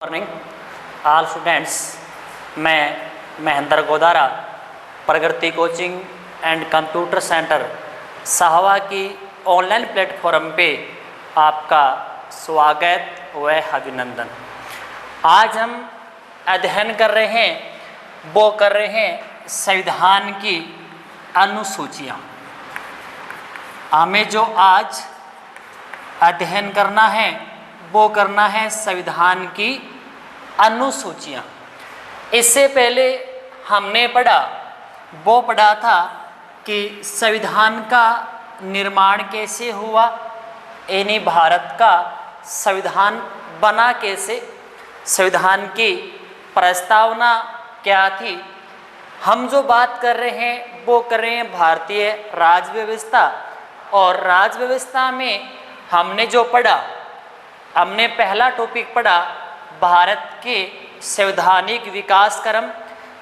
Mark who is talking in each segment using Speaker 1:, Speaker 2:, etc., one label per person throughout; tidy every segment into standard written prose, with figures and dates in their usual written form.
Speaker 1: Morning all students. मैं महेंद्र गोदारा प्रगति coaching and computer centre साहवा की online platform पे आपका स्वागत व अभिनंदन। आज हम अध्ययन कर रहे हैं संविधान की अनुसूचियाँ। हमें जो आज अध्ययन करना है वो करना है संविधान की अनुसूचियाँ। इससे पहले हमने पढ़ा था कि संविधान का निर्माण कैसे हुआ, यानी भारत का संविधान बना कैसे, संविधान की प्रस्तावना क्या थी। हम जो बात कर रहे हैं वो कर रहे हैं भारतीय राज्य व्यवस्था। और राज्य व्यवस्था में हमने जो पढ़ा, हमने पहला टॉपिक पढ़ा भारत के संवैधानिक विकास क्रम,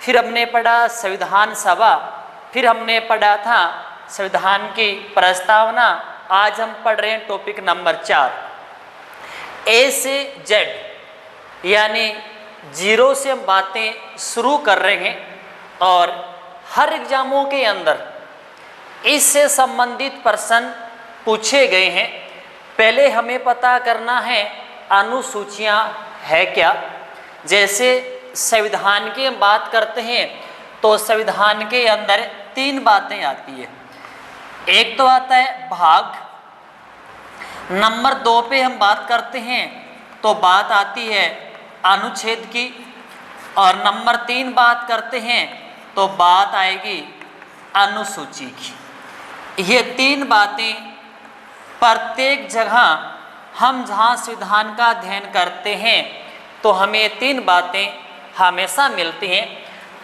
Speaker 1: फिर हमने पढ़ा संविधान सभा, फिर हमने पढ़ा था संविधान की प्रस्तावना। आज हम पढ़ रहे हैं टॉपिक नंबर 4, ए से जेड, यानी 0 से हम बातें शुरू कर रहे हैं। और हर एग्जामों के अंदर इससे संबंधित प्रश्न पूछे गए हैं। पहले हमें पता करना है अनुसूचियाँ है क्या। जैसे संविधान की हम बात करते हैं तो संविधान के अंदर 3 बातें आती है। एक तो आता है भाग, नंबर 2 पे हम बात करते हैं तो बात आती है अनुच्छेद की, और नंबर 3 बात करते हैं तो बात आएगी अनुसूची की। ये 3 बातें प्रत्येक जगह हम जहाँ संविधान का अध्ययन करते हैं तो हमें 3 बातें हमेशा मिलती हैं।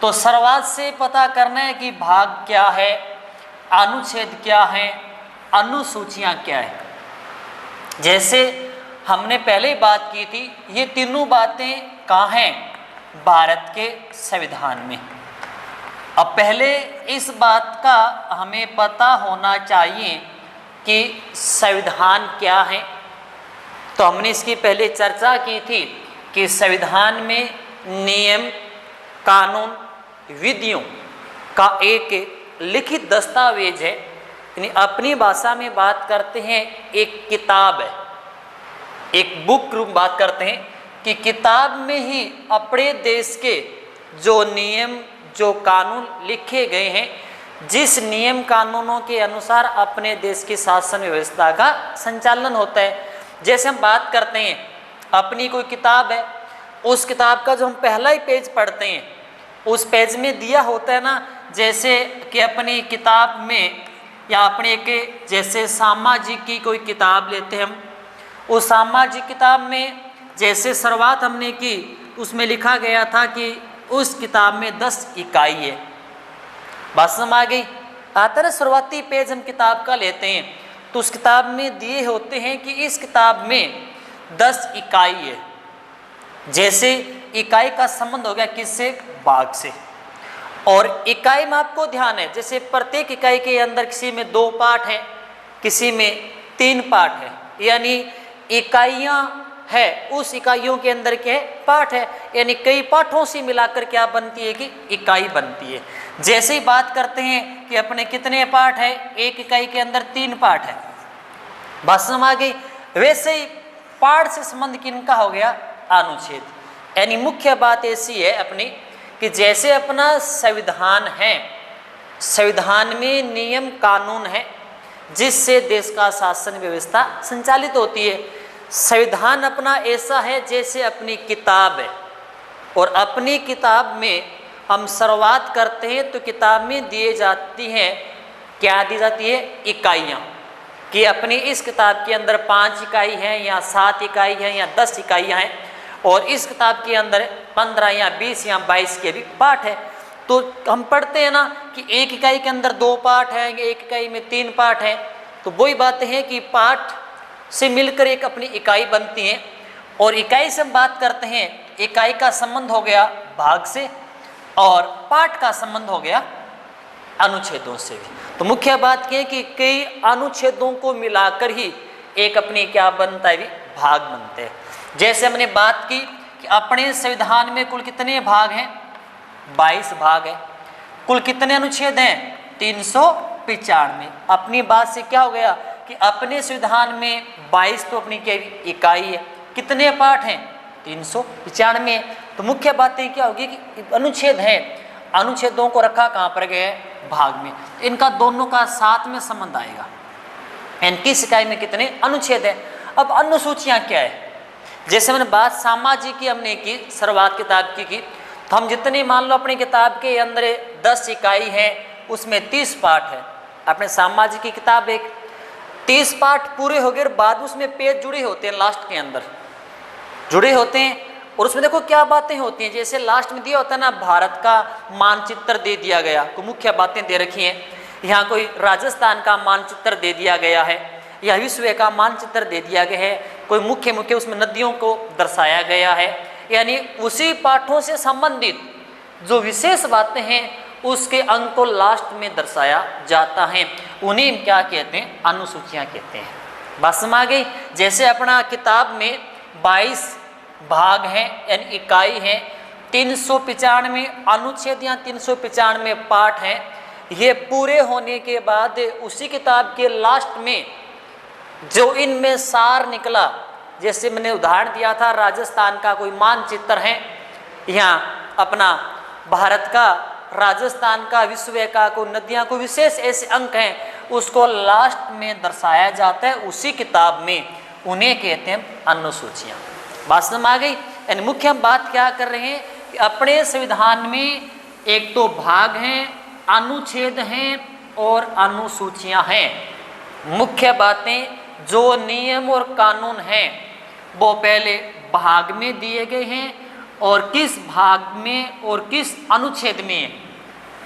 Speaker 1: तो शुरुआत से पता करना है कि भाग क्या है, अनुच्छेद क्या है, अनुसूचियाँ क्या है। जैसे हमने पहले बात की थी, ये तीनों बातें कहाँ हैं, भारत के संविधान में। अब पहले इस बात का हमें पता होना चाहिए कि संविधान क्या है। तो हमने इसकी पहले चर्चा की थी कि संविधान में नियम, कानून, विधियों का एक लिखित दस्तावेज है। यानी अपनी भाषा में बात करते हैं एक किताब है, एक बुक रूप बात करते हैं कि किताब में ही अपने देश के जो नियम, जो कानून लिखे गए हैं, जिस नियम कानूनों के अनुसार अपने देश की शासन व्यवस्था का संचालन होता है। जैसे हम बात करते हैं अपनी कोई किताब है, उस किताब का जो हम पहला ही पेज पढ़ते हैं, उस पेज में दिया होता है ना, जैसे कि अपनी किताब में या अपने के जैसे सामाजिक की कोई किताब लेते हैं हम, उस सामाजिक किताब में जैसे शुरुआत हमने की उसमें लिखा गया था कि उस किताब में 10 इकाई है। बात समझ आ गई। आता ना शुरुआती पेज हम किताब का लेते हैं तो उस किताब में दिए होते हैं कि इस किताब में 10 इकाई है। जैसे इकाई का संबंध हो गया किससे, भाग से। और इकाई में आपको ध्यान है, जैसे प्रत्येक इकाई के अंदर किसी में 2 पार्ट है, किसी में 3 पार्ट है, यानी इकाइयाँ है, उस इकाइयों के अंदर क्या है, पाठ है। यानी कई पाठों से मिलाकर क्या बनती है कि इकाई बनती है। जैसे ही बात करते हैं कि अपने कितने पाठ है, एक इकाई के अंदर 3 पाठ है। बात समझ आ गई। वैसे ही पाठ से संबंध किनका हो गया, अनुच्छेद। यानी मुख्य बात ऐसी है अपनी कि जैसे अपना संविधान है, संविधान में नियम कानून है जिससे देश का शासन व्यवस्था संचालित होती है। संविधान अपना ऐसा है जैसे अपनी किताब है, और अपनी किताब में हम शुरुआत करते हैं तो किताब में दिए जाती हैं, क्या दी जाती है, इकाइयाँ। कि अपनी इस किताब के अंदर 5 इकाई हैं या 7 इकाई हैं या 10 इकाइयाँ हैं, और इस किताब के अंदर 15 या 20 या 22 के भी पाठ है। तो हम पढ़ते हैं ना कि एक इकाई के अंदर 2 पाठ हैं, एक इकाई में 3 पाठ हैं। तो वही बातें हैं कि पाठ से मिलकर एक अपनी इकाई बनती है। और इकाई से हम बात करते हैं, इकाई का संबंध हो गया भाग से और पाठ का संबंध हो गया अनुच्छेदों से भी। तो मुख्य बात यह है कि कई अनुच्छेदों को मिलाकर ही एक अपनी क्या बनता है, भाग बनते हैं। जैसे हमने बात की कि अपने संविधान में कुल कितने भाग हैं? 22 भाग है। कुल कितने अनुच्छेद हैं? 395। अपनी बात से क्या हो गया कि अपने संविधान में 22 तो अपनी क्या इकाई है, कितने पाठ हैं? 395। तो मुख्य बातें क्या होगी कि अनुच्छेद हैं, अनुच्छेदों को रखा कहाँ पर गया है? भाग में। इनका दोनों का साथ में संबंध आएगा। इनकी इकाई में कितने अनुच्छेद हैं? अब अनुसूचियाँ क्या है? जैसे मैंने बात सामाजिक की हमने की, शुरुआत किताब की, तो हम जितने मान लो अपनी किताब के अंदर 10 इकाई हैं, उसमें 30 पाठ है। अपने सामाजिक की किताब एक 30 पाठ पूरे हो गए, बाद उसमें पेज जुड़े होते हैं, लास्ट के अंदर जुड़े होते हैं। और उसमें देखो क्या बातें होती हैं, जैसे लास्ट में दिया होता है ना, भारत का मानचित्र दे दिया गया, को मुख्य बातें दे रखी हैं। यहाँ कोई राजस्थान का मानचित्र दे दिया गया है, या विश्व का मानचित्र दे दिया गया है, कोई मुख्य मुख्य उसमें नदियों को दर्शाया गया है। यानी उसी पाठों से संबंधित जो विशेष बातें हैं उसके अंक को लास्ट में दर्शाया जाता है। उन्हें क्या कहते हैं? अनुसूचियाँ कहते हैं। बात समझ आ गई? जैसे अपना किताब में 22 भाग हैं यानी इकाई हैं, 395 अनुच्छेद या 395 पाठ हैं। ये पूरे होने के बाद उसी किताब के लास्ट में जो इनमें सार निकला, जैसे मैंने उदाहरण दिया था, राजस्थान का कोई मानचित्र है, यहाँ अपना भारत का, राजस्थान का, विश्व का, कोई नदियाँ, कोई विशेष ऐसे अंक हैं, उसको लास्ट में दर्शाया जाता है उसी किताब में। उन्हें कहते हैं अनुसूचियाँ। बात समझ आ गई? यानी मुख्य हम बात क्या कर रहे हैं कि अपने संविधान में एक तो भाग हैं, अनुच्छेद हैं और अनुसूचियाँ हैं। मुख्य बातें जो नियम और कानून हैं वो पहले भाग में दिए गए हैं और किस भाग में और किस अनुच्छेद में।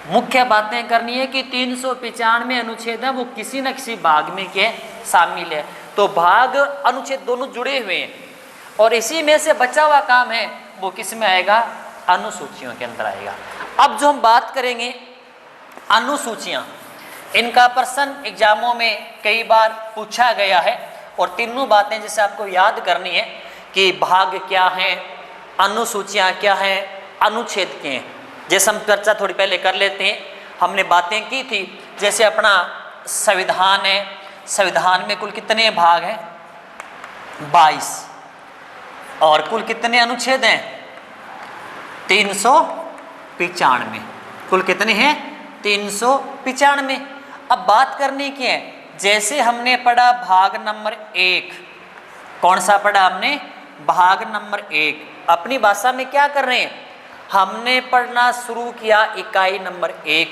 Speaker 1: मुख्य बातें करनी है कि 395 अनुच्छेद है, वो किसी न किसी भाग में के शामिल है। तो भाग अनुच्छेद दोनों जुड़े हुए हैं और इसी में से बचा हुआ काम है वो किस में आएगा? अनुसूचियों के अंदर आएगा। अब जो हम बात करेंगे अनुसूचियाँ, इनका प्रश्न एग्जामों में कई बार पूछा गया है और तीनों बातें जैसे आपको याद करनी है कि भाग क्या है, अनुसूचियाँ क्या हैं, अनुच्छेद क्या हैं। जैसे हम चर्चा थोड़ी पहले कर लेते हैं, हमने बातें की थी, जैसे अपना संविधान है, संविधान में कुल कितने भाग हैं? 22। और कुल कितने अनुच्छेद हैं? 395। कुल कितने हैं? 395। अब बात करने की है, जैसे हमने पढ़ा भाग नंबर 1, कौन सा पढ़ा हमने? भाग नंबर 1। अपनी भाषा में क्या कर रहे हैं? हमने पढ़ना शुरू किया इकाई नंबर 1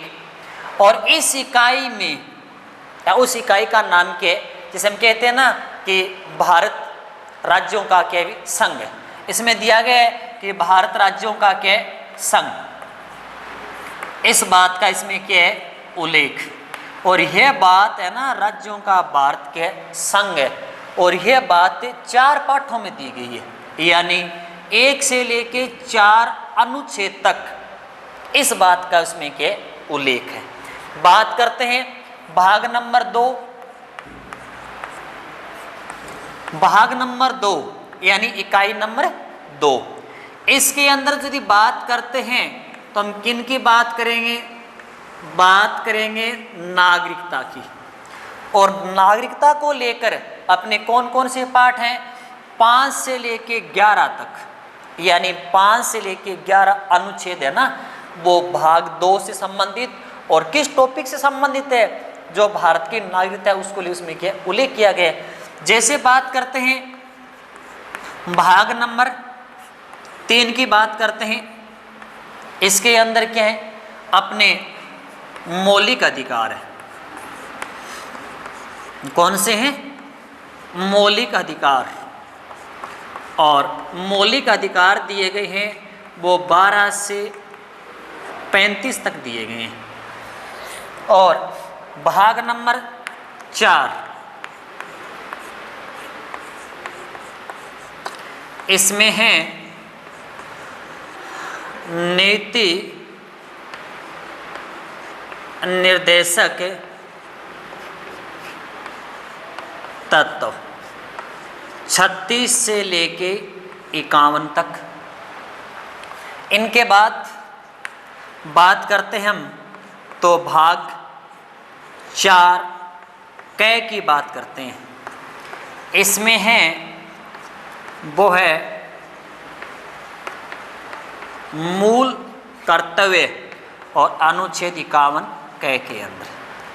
Speaker 1: और इस इकाई में या उस इकाई का नाम क्या है? जैसे हम कहते हैं ना कि भारत राज्यों का क्या है? संघ। इसमें दिया गया है कि भारत राज्यों का क्या है? संघ। इस बात का इसमें क्या है? उल्लेख। और यह बात है ना, राज्यों का भारत के संघ है, और यह बात 4 पाठों में दी गई है, यानी 1 से लेके 4 अनुच्छेद तक इस बात का उसमें क्या उल्लेख है। बात करते हैं भाग नंबर 2। भाग नंबर 2 यानी इकाई नंबर 2, इसके अंदर यदि बात करते हैं तो हम किन की बात करेंगे? बात करेंगे नागरिकता की। और नागरिकता को लेकर अपने कौन कौन से पाठ हैं? 5 से लेके 11 तक, यानी 5 से लेके 11 अनुच्छेद है ना, वो भाग 2 से संबंधित और किस टॉपिक से संबंधित है? जो भारत की नागरिकता है उसको लिए उसमें क्या उल्लेख किया गया है। जैसे बात करते हैं भाग नंबर 3 की बात करते हैं, इसके अंदर क्या है? अपने मौलिक अधिकार है। कौन से हैं? मौलिक अधिकार। और मौलिक अधिकार दिए गए हैं वो 12 से 35 तक दिए गए हैं। और भाग नंबर 4, इसमें है नीति निर्देशक तत्व 36 से लेके 51 तक इनके बाद बात करते हैं हम तो भाग 4 क की बात करते हैं। इसमें है वो है मूल कर्तव्य और अनुच्छेद 51 क के अंदर।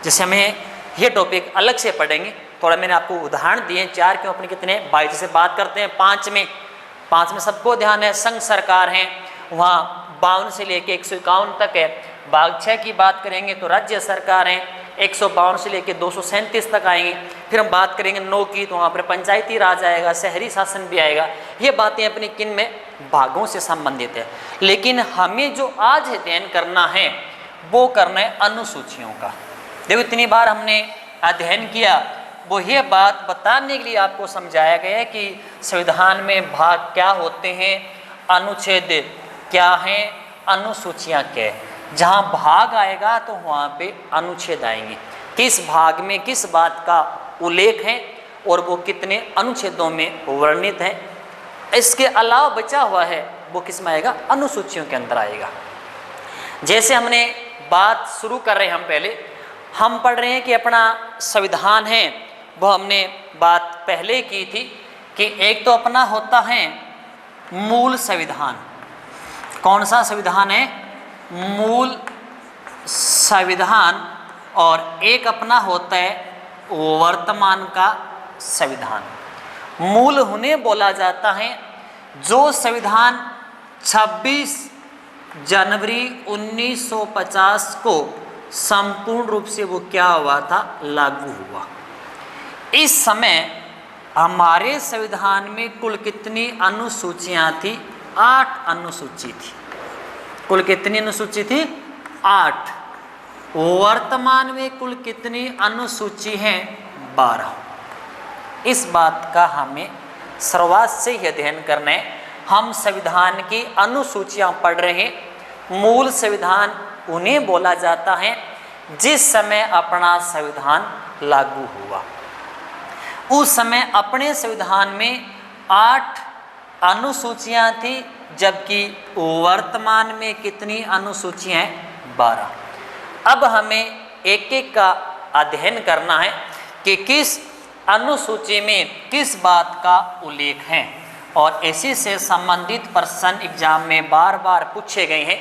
Speaker 1: जैसे हमें ये टॉपिक अलग से पढ़ेंगे, थोड़ा मैंने आपको उदाहरण दिए 4 क्यों अपने कितने 22 से बात करते हैं। 5 में सबको ध्यान है संघ सरकार है, वहाँ 52 से लेके 151 तक है। भाग 6 की बात करेंगे तो राज्य सरकार है, 152 से लेके 237 तक आएंगे। फिर हम बात करेंगे 9 की तो वहाँ पर पंचायती राज आएगा, शहरी शासन भी आएगा। ये बातें अपनी किन में भागों से संबंधित है। लेकिन हमें जो आज अध्ययन करना है वो करना है अनुसूचियों का। देखो इतनी बार हमने अध्ययन किया, वो ये बात बताने के लिए आपको समझाया गया है कि संविधान में भाग क्या होते हैं, अनुच्छेद क्या हैं, अनुसूचियाँ क्या है। जहाँ भाग आएगा तो वहाँ पे अनुच्छेद आएंगे, किस भाग में किस बात का उल्लेख है और वो कितने अनुच्छेदों में वर्णित है। इसके अलावा बचा हुआ है वो किस में आएगा, अनुसूचियों के अंदर आएगा। जैसे हमने बात शुरू कर रहे हैं, पहले हम पढ़ रहे हैं कि अपना संविधान है, वो हमने बात पहले की थी कि एक तो अपना होता है मूल संविधान। कौन सा संविधान है, मूल संविधान। और एक अपना होता है वर्तमान का संविधान। मूल उन्हें बोला जाता है जो संविधान 26 जनवरी 1950 को संपूर्ण रूप से वो क्या हुआ था, लागू हुआ। इस समय हमारे संविधान में कुल कितनी अनुसूचियां थी, 8 अनुसूची थी। कुल कितनी अनुसूची थी, 8। वर्तमान में कुल कितनी अनुसूची हैं, 12। इस बात का हमें शुरुआत से ही अध्ययन करना है। हम संविधान की अनुसूचियां पढ़ रहे हैं। मूल संविधान उन्हें बोला जाता है जिस समय अपना संविधान लागू हुआ। उस समय अपने संविधान में 8 अनुसूचियां थी, जबकि वर्तमान में कितनी अनुसूचियां हैं, 12। अब हमें एक एक का अध्ययन करना है कि किस अनुसूची में किस बात का उल्लेख है। और इसी से संबंधित प्रश्न एग्जाम में बार बार पूछे गए हैं।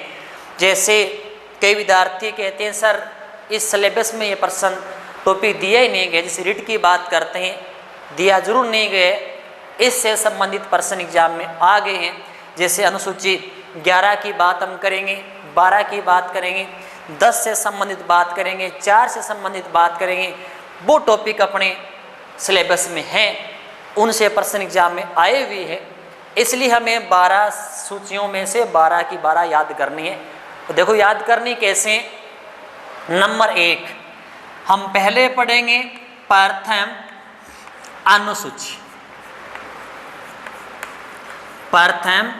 Speaker 1: जैसे कई विद्यार्थी कहते हैं सर इस सिलेबस में ये प्रश्न टॉपिक दिया ही नहीं गया। जैसे रीट की बात करते हैं, दिया जरूर नहीं गए, इससे संबंधित प्रश्न एग्जाम में आ गए हैं। जैसे अनुसूची 11 की बात हम करेंगे, 12 की बात करेंगे, 10 से संबंधित बात करेंगे, 4 से संबंधित बात करेंगे। वो टॉपिक अपने सिलेबस में हैं, उनसे प्रश्न एग्जाम में आए हुए हैं। इसलिए हमें 12 सूचियों में से 12 की 12 याद करनी है। तो देखो याद करनी कैसे। नंबर 1 हम पहले पढ़ेंगे प्रथम अनुसूची। प्रथम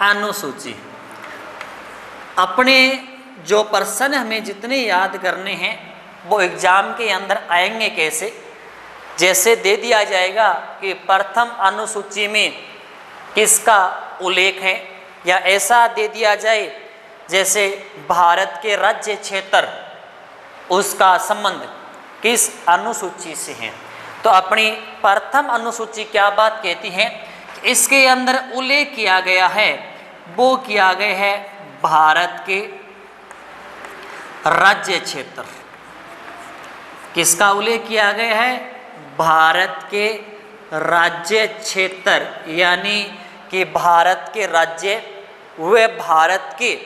Speaker 1: अनुसूची अपने जो प्रश्न हमें जितने याद करने हैं वो एग्जाम के अंदर आएंगे कैसे। जैसे दे दिया जाएगा कि प्रथम अनुसूची में किसका उल्लेख है, या ऐसा दे दिया जाए जैसे भारत के राज्य क्षेत्र, उसका संबंध किस अनुसूची से है। तो अपनी प्रथम अनुसूची क्या बात कहती है, इसके अंदर उल्लेख किया गया है वो किया गया है भारत के राज्य क्षेत्र। किसका उल्लेख किया गया है, भारत के राज्य क्षेत्र, यानी कि भारत के राज्य वे भारत के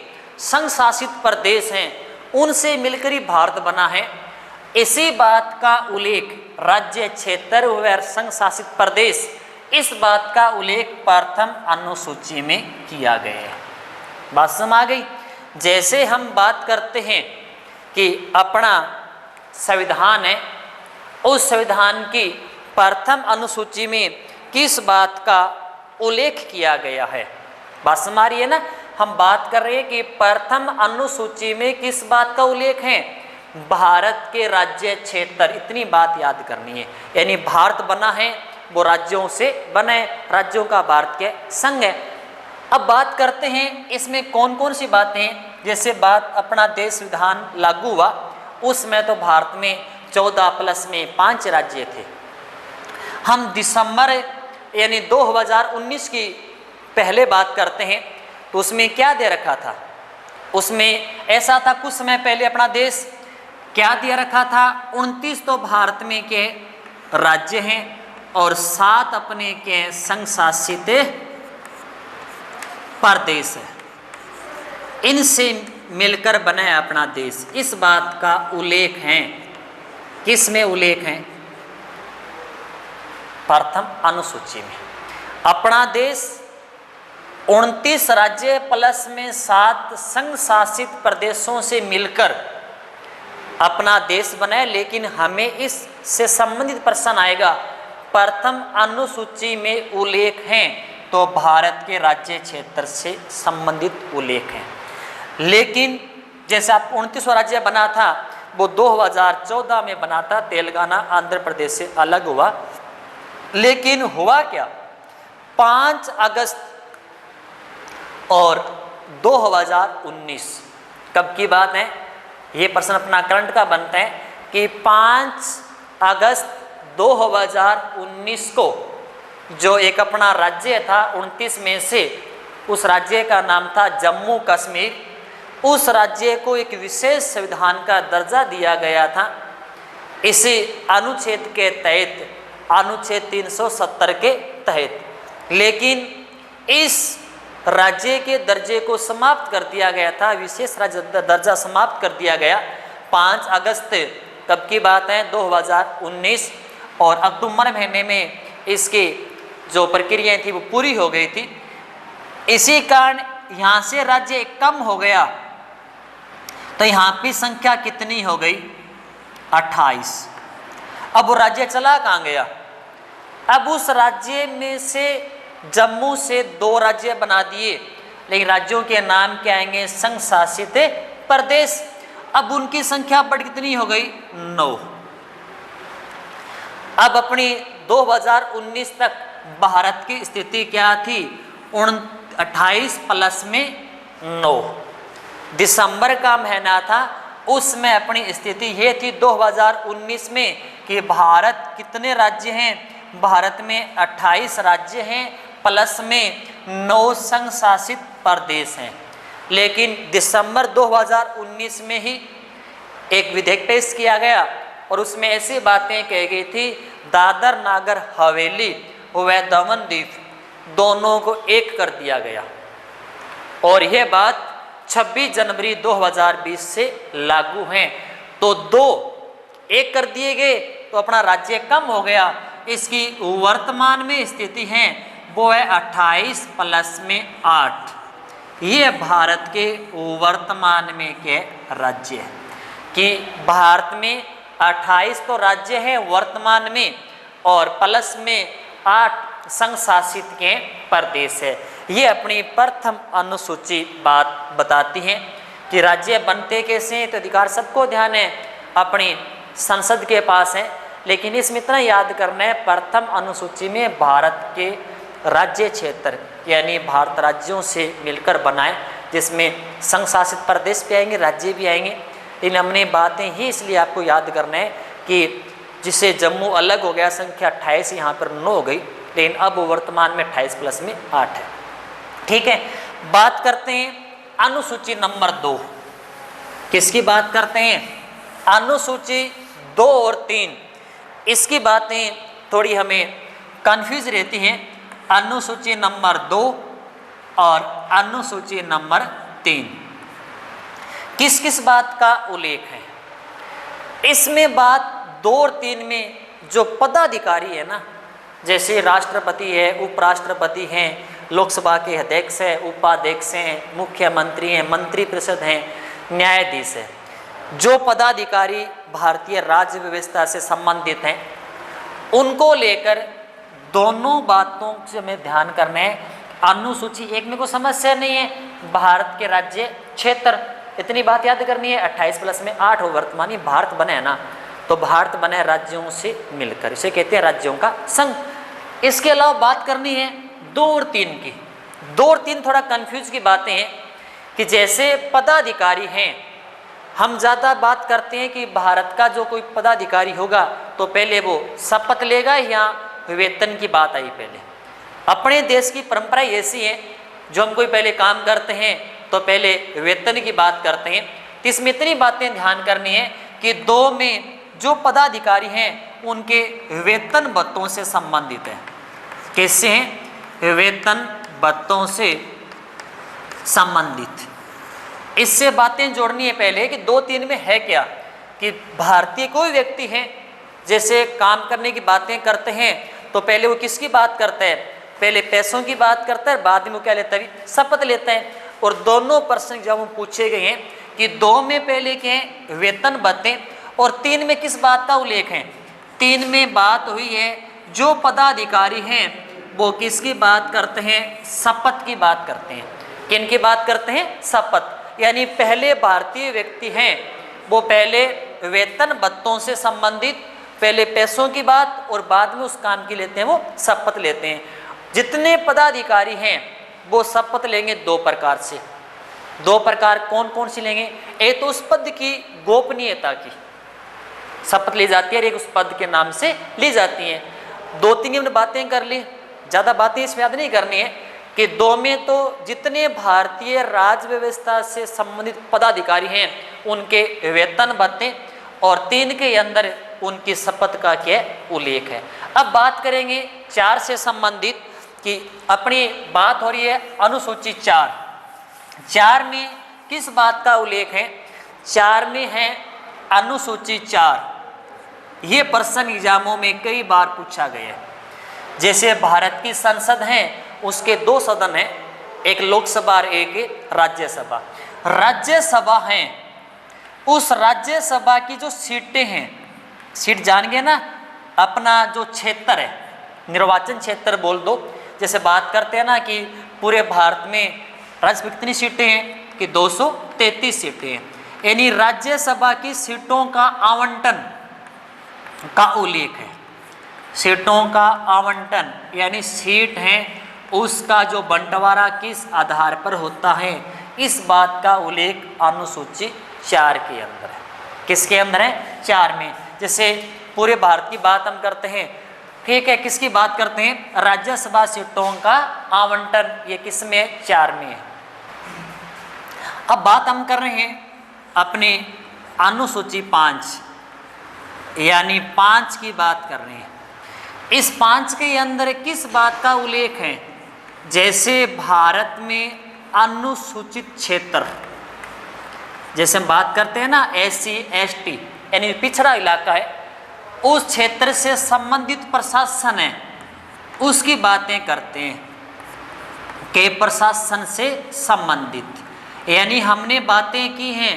Speaker 1: संघ शासित प्रदेश हैं, उनसे मिलकर ही भारत बना है। इसी बात का उल्लेख राज्य क्षेत्र व संघ शासित प्रदेश, इस बात का उल्लेख प्रथम अनुसूची में किया गया है। बात समझ आ गई। जैसे हम बात करते हैं कि अपना संविधान है, उस संविधान की प्रथम अनुसूची में किस बात का उल्लेख किया गया है। बात समझ आ रही है ना। हम बात कर रहे हैं कि प्रथम अनुसूची में किस बात का उल्लेख है, भारत के राज्य क्षेत्र। इतनी बात याद करनी है। यानी भारत बना है वो राज्यों से बने, राज्यों का भारत के संघ है। अब बात करते हैं इसमें कौन कौन सी बातें हैं। जैसे बात अपना देश संविधान लागू हुआ उसमें तो भारत में 14+5 राज्य थे। हम दिसंबर यानी 2019 की पहले बात करते हैं तो उसमें क्या दे रखा था। उसमें ऐसा था कुछ समय पहले अपना देश क्या दे रखा था, 29 तो भारत में के राज्य हैं और 7 अपने के संघ शासित प्रदेश है। इनसे मिलकर बना है अपना देश। इस बात का उल्लेख है, किस में उल्लेख है, प्रथम अनुसूची में। अपना देश 29 राज्य प्लस में 7 संघ शासित प्रदेशों से मिलकर अपना देश बनाए। लेकिन हमें इससे संबंधित प्रश्न आएगा, प्रथम अनुसूची में उल्लेख है तो भारत के राज्य क्षेत्र से संबंधित उल्लेख है। लेकिन जैसे आप 29वां राज्य बना था वो 2014 में बना था, तेलंगाना आंध्र प्रदेश से अलग हुआ। लेकिन हुआ क्या, 5 अगस्त और 2019 कब की बात है, ये प्रश्न अपना करंट का बनता है कि 5 अगस्त 2019 को जो एक अपना राज्य था 29 में से, उस राज्य का नाम था जम्मू कश्मीर। उस राज्य को एक विशेष संविधान का दर्जा दिया गया था। इसी अनुच्छेद के तहत, अनुच्छेद 370 के तहत। लेकिन इस राज्य के दर्जे को समाप्त कर दिया गया था, विशेष राज्य दर्जा समाप्त कर दिया गया 5 अगस्त कब की बात है, 2019। और अक्टूबर महीने में इसकी जो प्रक्रियाएं थी वो पूरी हो गई थी। इसी कारण यहाँ से राज्य कम हो गया तो यहाँ की संख्या कितनी हो गई, 28। अब वो राज्य चला कहाँ गया, अब उस राज्य में से जम्मू से 2 राज्य बना दिए। लेकिन राज्यों के नाम क्या आएंगे, संघ शासित प्रदेश। अब उनकी संख्या बढ़ कितनी हो गई, 9। अब अपनी 2019 तक भारत की स्थिति क्या थी, 28 प्लस में 9। दिसंबर का महीना था, उसमें अपनी स्थिति ये थी 2019 में कि भारत कितने राज्य हैं, भारत में 28 राज्य हैं प्लस में 9 संघ शासित प्रदेश हैं। लेकिन दिसंबर 2019 में ही एक विधेयक पेश किया गया और उसमें ऐसी बातें कही गई थी, दादर नागर हवेली व दमन द्वीप दोनों को एक कर दिया गया। और यह बात 26 जनवरी 2020 से लागू है। तो 2 एक कर दिए गए तो अपना राज्य कम हो गया। इसकी वर्तमान में स्थिति है वो है 28 प्लस में 8। ये भारत के वर्तमान में के राज्य है कि भारत में 28 तो राज्य हैं वर्तमान में और प्लस में 8 संघ शासित के प्रदेश है। ये अपनी प्रथम अनुसूची बात बताती है कि राज्य बनते कैसे हैं। तो अधिकार सबको ध्यान है, अपनी संसद के पास है। लेकिन इसमें इतना याद करना है, प्रथम अनुसूची में भारत के राज्य क्षेत्र यानी भारत राज्यों से मिलकर बनाए, जिसमें संघ शासित प्रदेश भी आएंगे, राज्य भी आएंगे। लेकिन हमने बातें ही इसलिए आपको याद करना है कि जिससे जम्मू अलग हो गया, संख्या 28 यहाँ पर 9 हो गई। लेकिन अब वर्तमान में 28 प्लस में 8 है। ठीक है, बात करते हैं अनुसूची नंबर 2। किसकी बात करते हैं, अनुसूची 2 और 3। इसकी बातें थोड़ी हमें कंफ्यूज रहती हैं। अनुसूची नंबर 2 और अनुसूची नंबर 3 किस किस बात का उल्लेख है। इसमें बात 2 और 3 में जो पदाधिकारी है ना, जैसे राष्ट्रपति है, उपराष्ट्रपति हैं, लोकसभा के अध्यक्ष हैं, उपाध्यक्ष हैं, मुख्यमंत्री हैं, मंत्रिपरिषद हैं, न्यायाधीश है, जो पदाधिकारी भारतीय राज्य व्यवस्था से संबंधित हैं, उनको लेकर दोनों बातों से हमें ध्यान करना है। अनुसूची 1 में कोई समस्या नहीं है, भारत के राज्य क्षेत्र, इतनी बात याद करनी है। 28 प्लस में 8 हो, वर्तमान में भारत बने है ना, तो भारत बने राज्यों से मिलकर, इसे कहते हैं राज्यों का संघ। इसके अलावा बात करनी है 2 और 3 की। दो और तीन थोड़ा कंफ्यूज की बातें हैं कि जैसे पदाधिकारी हैं, हम ज़्यादा बात करते हैं कि भारत का जो कोई पदाधिकारी होगा तो पहले वो शपथ लेगा या वेतन की बात आई पहले। अपने देश की परंपरा ऐसी है, जो हम कोई पहले काम करते हैं तो पहले वेतन की बात करते हैं। तो इसमें इतनी बातें ध्यान करनी है कि दो में जो पदाधिकारी हैं उनके वेतन भत्तों से संबंधित है। कैसे हैं? वेतन भत्तों से संबंधित। इससे बातें जोड़नी है पहले कि दो तीन में है क्या, कि भारतीय कोई व्यक्ति है जैसे काम करने की बातें करते हैं तो पहले वो किसकी बात करता है? पहले पैसों की बात करता है, बाद में वो क्या लेता है? शपथ लेता है। और दोनों प्रश्न जब हम पूछे गए हैं कि दो में पहले के हैं वेतन भत्ते और तीन में किस बात का उल्लेख है? तीन में बात हुई है जो पदाधिकारी हैं वो किसकी बात करते हैं? शपथ की बात करते हैं। किनकी बात करते हैं? शपथ। यानी पहले भारतीय व्यक्ति हैं वो पहले वेतन भत्तों से संबंधित पहले पैसों की बात और बाद में उस काम की लेते हैं, वो शपथ लेते हैं। जितने पदाधिकारी हैं वो शपथ लेंगे दो प्रकार से। दो प्रकार कौन कौन सी लेंगे? एक तो उस पद की गोपनीयता की शपथ ली जाती है और एक उस पद के नाम से ली जाती है। दो तीन हमने बातें कर ली, ज़्यादा बातें इसमें याद नहीं करनी है कि दो में तो जितने भारतीय राज व्यवस्था से संबंधित पदाधिकारी हैं उनके वेतन भत्ते और तीन के अंदर उनकी शपथ का क्या उल्लेख है। अब बात करेंगे चार से संबंधित कि अपनी बात हो रही है अनुसूची चार। चार में किस बात का उल्लेख है? चार में है अनुसूची चार। ये प्रश्न एग्जामों में कई बार पूछा गया है। जैसे भारत की संसद है उसके दो सदन हैं, एक लोकसभा और एक राज्यसभा। राज्यसभा है, उस राज्यसभा की जो सीटें हैं, सीट जान गए ना, अपना जो क्षेत्र है निर्वाचन क्षेत्र बोल दो। जैसे बात करते हैं ना कि पूरे भारत में राज्यसभा कितनी सीटें हैं कि 233 सीटें हैं। यानी राज्यसभा की सीटों का आवंटन का उल्लेख है। सीटों का आवंटन यानी सीट है उसका जो बंटवारा किस आधार पर होता है, इस बात का उल्लेख अनुसूची 4 के अंदर है। किसके अंदर है? 4 में। जैसे पूरे भारत की बात हम करते हैं, ठीक है, किसकी बात करते हैं? राज्यसभा सीटों का आवंटन, ये किस में है? 4 में है। अब बात हम कर रहे हैं अपने अनुसूची 5 यानी 5 की बात कर रहे हैं। इस 5 के अंदर किस बात का उल्लेख है? जैसे भारत में अनुसूचित क्षेत्र, जैसे हम बात करते हैं ना SC ST यानी पिछड़ा इलाका है, उस क्षेत्र से संबंधित प्रशासन है उसकी बातें करते हैं के प्रशासन से संबंधित। यानी हमने बातें की हैं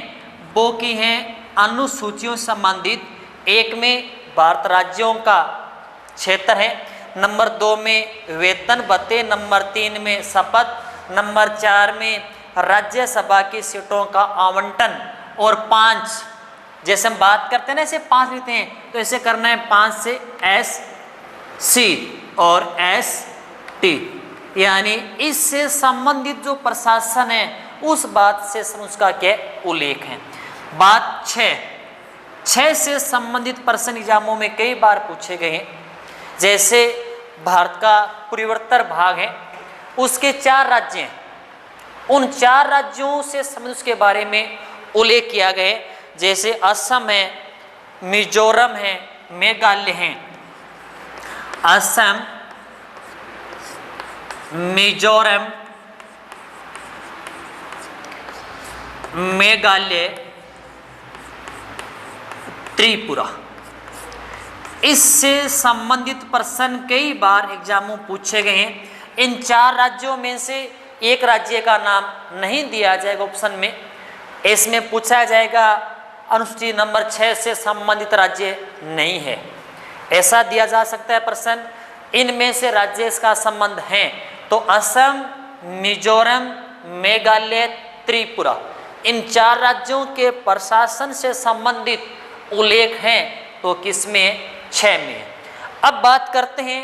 Speaker 1: वो की हैं अनुसूचियों संबंधित। एक में भारत राज्यों का क्षेत्र है, नंबर 2 में वेतन भत्ते, नंबर 3 में शपथ, नंबर 4 में राज्यसभा की सीटों का आवंटन और 5 जैसे हम बात करते हैं ना ऐसे 5 लेते हैं तो ऐसे करना है 5 से SC और ST यानी इससे संबंधित जो प्रशासन है उस बात से उसका क्या उल्लेख है। बात 6 से संबंधित प्रश्न एग्जामों में कई बार पूछे गए हैं। जैसे भारत का पूर्वोत्तर भाग है उसके 4 राज्य हैं, उन 4 राज्यों से संबंधित उसके बारे में उल्लेख किया गया है। जैसे असम है, मिजोरम है, मेघालय है। असम, मिजोरम, मेघालय, त्रिपुरा। इससे संबंधित प्रश्न कई बार एग्जामों पूछे गए हैं। इन 4 राज्यों में से एक राज्य का नाम नहीं दिया जाएगा ऑप्शन में, इसमें पूछा जाएगा अनुसूची नंबर 6 से संबंधित राज्य नहीं है, ऐसा दिया जा सकता है प्रश्न। इनमें से राज्य इसका संबंध है तो असम, मिजोरम, मेघालय, त्रिपुरा, इन 4 राज्यों के प्रशासन से संबंधित उल्लेख हैं तो किसमें? 6 में। अब बात करते हैं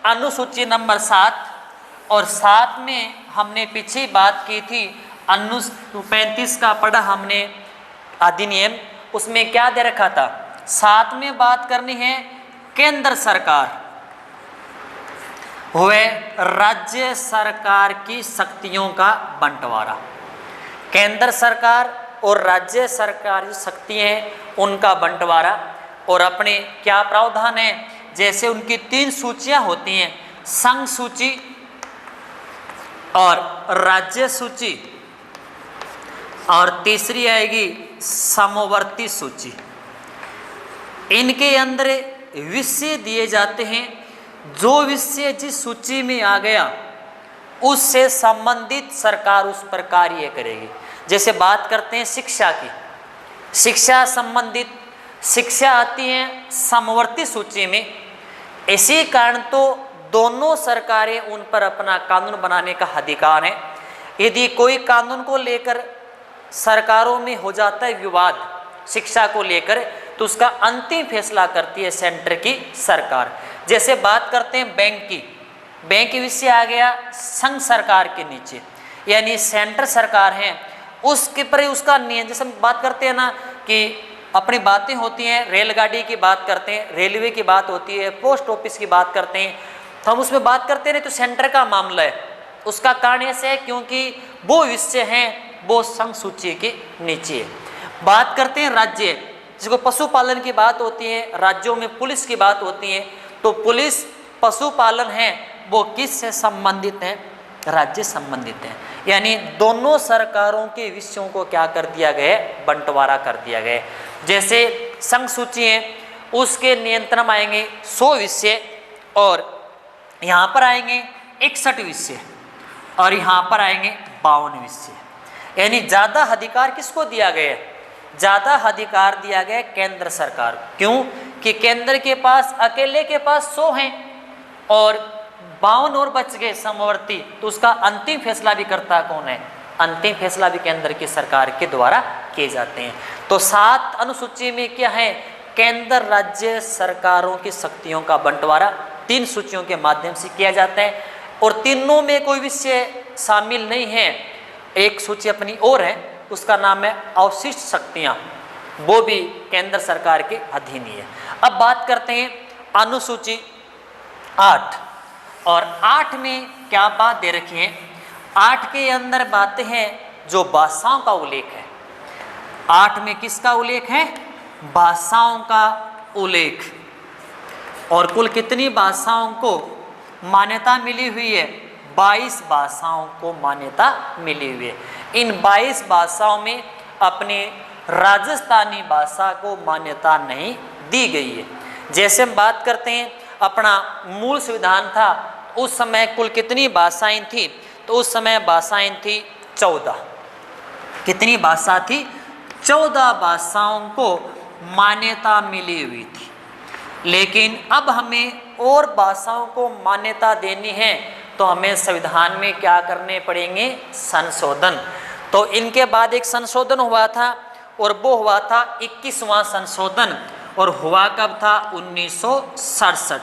Speaker 1: अनुसूची नंबर 7। और साथ में हमने पीछे बात की थी अनुच्छेद 35 का पढ़ा हमने अधिनियम, उसमें क्या दे रखा था, साथ में बात करनी है केंद्र सरकार हुए राज्य सरकार की शक्तियों का बंटवारा। केंद्र सरकार और राज्य सरकार की शक्तियां उनका बंटवारा और अपने क्या प्रावधान है, जैसे उनकी 3 सूचियां होती हैं, संघ सूची और राज्य सूची और तीसरी आएगी समवर्ती सूची। इनके अंदर विषय दिए जाते हैं, जो विषय जिस सूची में आ गया उससे संबंधित सरकार उस पर कार्य करेगी। जैसे बात करते हैं शिक्षा की, शिक्षा संबंधित शिक्षा आती है समवर्ती सूची में। इसी कारण तो दोनों सरकारें उन पर अपना कानून बनाने का अधिकार है। यदि कोई कानून को लेकर सरकारों में हो जाता है विवाद शिक्षा को लेकर, तो उसका अंतिम फैसला करती है सेंटर की सरकार। जैसे बात करते हैं बैंक की, बैंक विषय आ गया संघ सरकार के नीचे, यानी सेंटर सरकार है, उसके पर उसका नियंत्रण। जैसे बात करते हैं ना कि अपनी बातें होती हैं, रेलगाड़ी की बात करते हैं, रेलवे की बात होती है, पोस्ट ऑफिस की बात करते हैं, तो हम उसमें बात करते हैं तो सेंटर का मामला है। उसका कारण ऐसे है क्योंकि वो विषय हैं वो संघ सूची के नीचे है। बात करते हैं राज्य, जिसको पशुपालन की बात होती है, राज्यों में पुलिस की बात होती है, तो पुलिस पशुपालन है वो किस से संबंधित है, राज्य संबंधित है। यानी दोनों सरकारों के विषयों को क्या कर दिया गया, बंटवारा कर दिया गया। जैसे संघ सूची है उसके नियंत्रण में आएंगे 100 विषय और यहाँ पर आएंगे 61 विषय और यहाँ पर आएंगे 52 विषय। यानी ज़्यादा अधिकार किसको दिया गया है, ज़्यादा अधिकार दिया गया केंद्र सरकार। क्यों कि केंद्र के पास अकेले के पास 100 हैं और 52 और बच गए समवर्ती, तो उसका अंतिम फैसला भी करता कौन है, अंतिम फैसला भी केंद्र की सरकार के द्वारा किए जाते हैं। तो 7 अनुसूची में क्या है, केंद्र राज्य सरकारों की शक्तियों का बंटवारा 3 सूचियों के माध्यम से किया जाता है और तीनों में कोई विषय शामिल नहीं है। एक सूची अपनी और है, उसका नाम है अवशिष्ट शक्तियां, वो भी केंद्र सरकार के अधीन ही है। अब बात करते हैं अनुसूची 8 और 8 में क्या बात दे रखी है। 8 के अंदर बातें हैं जो भाषाओं का उल्लेख है। 8 में किसका उल्लेख है, भाषाओं का उल्लेख। और कुल कितनी भाषाओं को मान्यता मिली हुई है, 22 भाषाओं को मान्यता मिली हुई है। इन 22 भाषाओं में अपने राजस्थानी भाषा को मान्यता नहीं दी गई है। जैसे हम बात करते हैं अपना मूल संविधान था, उस समय कुल कितनी भाषाएं थी, तो उस समय भाषाएं थी 14। कितनी भाषा थी, 14 भाषाओं को मान्यता मिली हुई थी। लेकिन अब हमें और भाषाओं को मान्यता देनी है तो हमें संविधान में क्या करने पड़ेंगे, संशोधन। तो इनके बाद एक संशोधन हुआ था और वो हुआ था 21वां संशोधन, और हुआ कब था, 1967।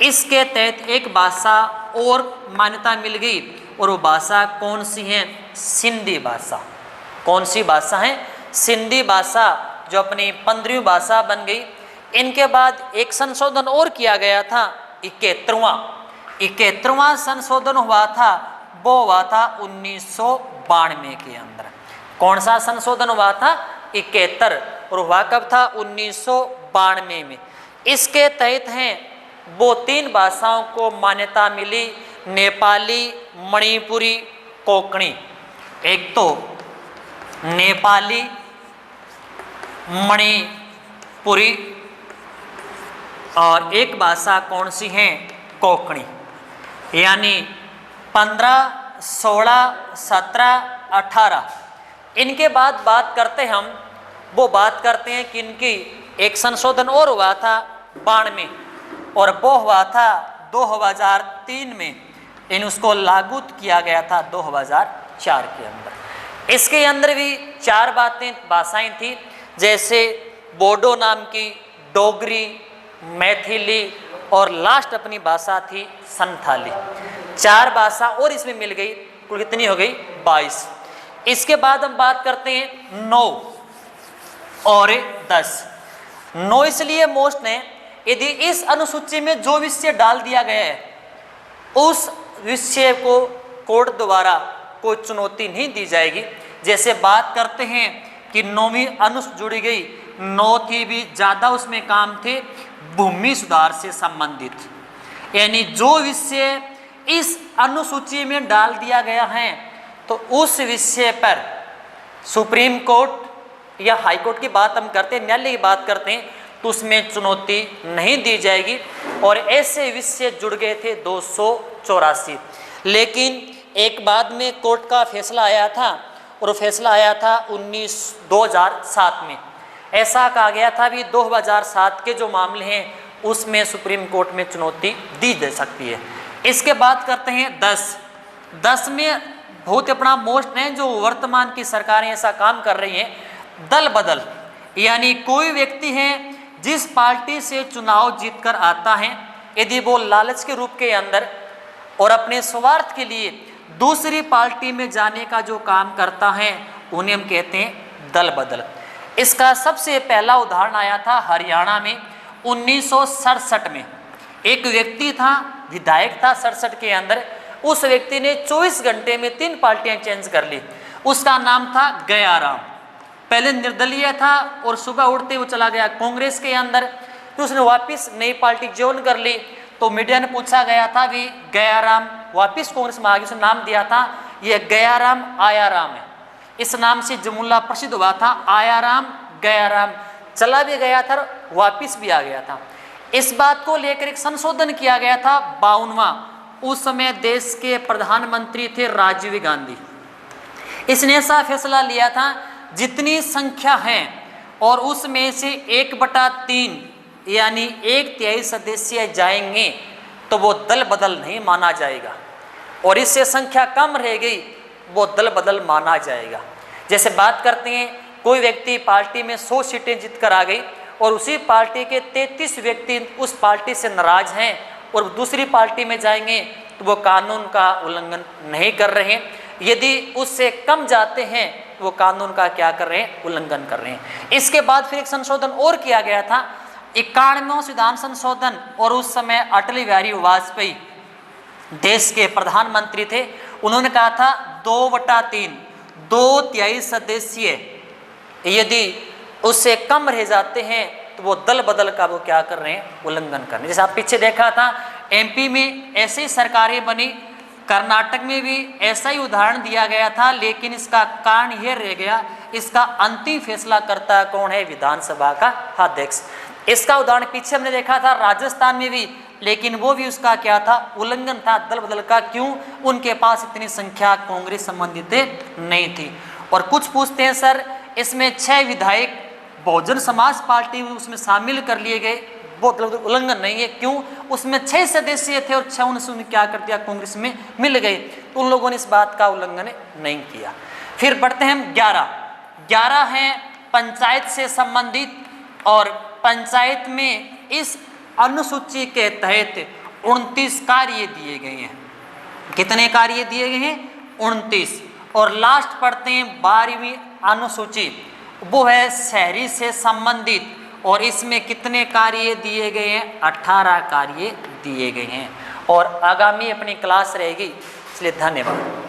Speaker 1: इसके तहत एक भाषा और मान्यता मिल गई और वो भाषा कौन सी है, सिंधी भाषा। कौन सी भाषा है, सिंधी भाषा, जो अपनी 15वीं भाषा बन गई। इनके बाद एक संशोधन और किया गया था, 71वां संशोधन हुआ था, वो हुआ था 1992 के अंदर। कौन सा संशोधन हुआ था, 71, और हुआ कब था, 1992 में। इसके तहत हैं वो 3 भाषाओं को मान्यता मिली, नेपाली, मणिपुरी, कोंकणी। एक तो नेपाली, मणिपुरी और एक भाषा कौन सी है, कोंकणी। यानी 15, 16, 17, 18 इनके बाद बात करते हम, वो बात करते हैं कि इनकी एक संशोधन और हुआ था 92 और वो हुआ था 2003 में। इन उसको लागू किया गया था 2004 के अंदर। इसके अंदर भी 4 भाषाएं थी, जैसे बोडो नाम की, डोगरी, मैथिली और लास्ट अपनी भाषा थी संथाली। 4 भाषा और इसमें मिल गई, कुल कितनी हो गई 22। इसके बाद हम बात करते हैं 9 और 10। 9 इसलिए मोस्ट है, यदि इस अनुसूची में जो विषय डाल दिया गया है उस विषय को कोर्ट द्वारा कोई चुनौती नहीं दी जाएगी। जैसे बात करते हैं कि 9वीं अनुसूची जुड़ी गई, 9 थी भी ज़्यादा उसमें काम थे भूमि सुधार से संबंधित, यानी जो विषय इस अनुसूची में डाल दिया गया है तो उस विषय पर सुप्रीम कोर्ट या हाई कोर्ट की बात हम करते हैं, न्यायालय की बात करते हैं, तो उसमें चुनौती नहीं दी जाएगी। और ऐसे विषय जुड़ गए थे 284। लेकिन एक बाद में कोर्ट का फैसला आया था, और फैसला आया था 2007 में। ऐसा कहा गया था भी 2007 के जो मामले हैं उसमें सुप्रीम कोर्ट में चुनौती दी जा सकती है। इसके बाद करते हैं 10 में बहुत अपना मोस्ट है, जो वर्तमान की सरकारें ऐसा काम कर रही हैं, दल बदल, यानी कोई व्यक्ति है जिस पार्टी से चुनाव जीतकर आता है, यदि वो लालच के रूप के अंदर और अपने स्वार्थ के लिए दूसरी पार्टी में जाने का जो काम करता है उन्हें हम कहते हैं दल बदल। इसका सबसे पहला उदाहरण आया था हरियाणा में 1967 में। एक व्यक्ति था, विधायक था 67 के अंदर, उस व्यक्ति ने 24 घंटे में 3 पार्टियां चेंज कर ली। उसका नाम था गयाराम। पहले निर्दलीय था और सुबह उठते वो चला गया कांग्रेस के अंदर, फिर उसने वापस नई पार्टी ज्वाइन कर ली। तो मीडिया ने पूछा गया था भी गयाराम वापस कांग्रेस में आ गया, उसने नाम दिया था ये गयाराम आयाराम है। इस नाम से जुमला प्रसिद्ध हुआ था, आयाराम गयाराम, चला भी गया था वापस भी आ गया था। इस बात को लेकर एक संशोधन किया गया था 52वां। उस समय देश के प्रधानमंत्री थे राजीव गांधी। इसने ऐसा फैसला लिया था जितनी संख्या है और उसमें से 1/3 यानी 1/3 सदस्य जाएंगे तो वो दल बदल नहीं माना जाएगा, और इससे संख्या कम रह गई वो दल बदल माना जाएगा। जैसे बात करते हैं कोई व्यक्ति पार्टी में 100 सीटें जीत कर आ गई और उसी पार्टी के 33 व्यक्ति उस पार्टी से नाराज हैं और दूसरी पार्टी में जाएंगे तो वो कानून का उल्लंघन नहीं कर रहे हैं। यदि उससे कम जाते हैं तो वो कानून का क्या कर रहे हैं, उल्लंघन कर रहे हैं। इसके बाद फिर एक संशोधन और किया गया था 91वां संविधान संशोधन, और उस समय अटल बिहारी वाजपेयी देश के प्रधानमंत्री थे। उन्होंने कहा था 2/3 2/3 सदस्य यदि उससे कम रह जाते हैं तो वो दल बदल का वो क्या कर रहे हैं, उल्लंघन कर रहे हैं। जैसे आप पीछे देखा था एमपी में ऐसे ही सरकारें बनी, कर्नाटक में भी ऐसा ही उदाहरण दिया गया था, लेकिन इसका कारण यह रह गया, इसका अंतिम फैसला करता कौन है, विधानसभा का अध्यक्ष। इसका उदाहरण पीछे हमने देखा था राजस्थान में भी, लेकिन वो भी उसका क्या था, उल्लंघन था दल बदल का। क्यों? उनके पास इतनी संख्या कांग्रेस संबंधित नहीं थी। और कुछ पूछते हैं सर इसमें 6 विधायक बहुजन समाज पार्टी में उसमें शामिल कर लिए गए, वो उल्लंघन नहीं है। क्यों? उसमें 6 सदस्य थे और 6 उन्होंने क्या कर दिया, कांग्रेस में मिल गए, तो उन लोगों ने इस बात का उल्लंघन नहीं किया। फिर बढ़ते हैं हम 11 हैं पंचायत से संबंधित, और पंचायत में इस अनुसूची के तहत 29 कार्य दिए गए हैं। कितने कार्य दिए गए हैं? 29। और लास्ट पढ़ते हैं 12वीं अनुसूची, वो है शहरी से संबंधित, और इसमें कितने कार्य दिए गए हैं? 18 कार्य दिए गए हैं। और आगामी अपनी क्लास रहेगी, इसलिए धन्यवाद।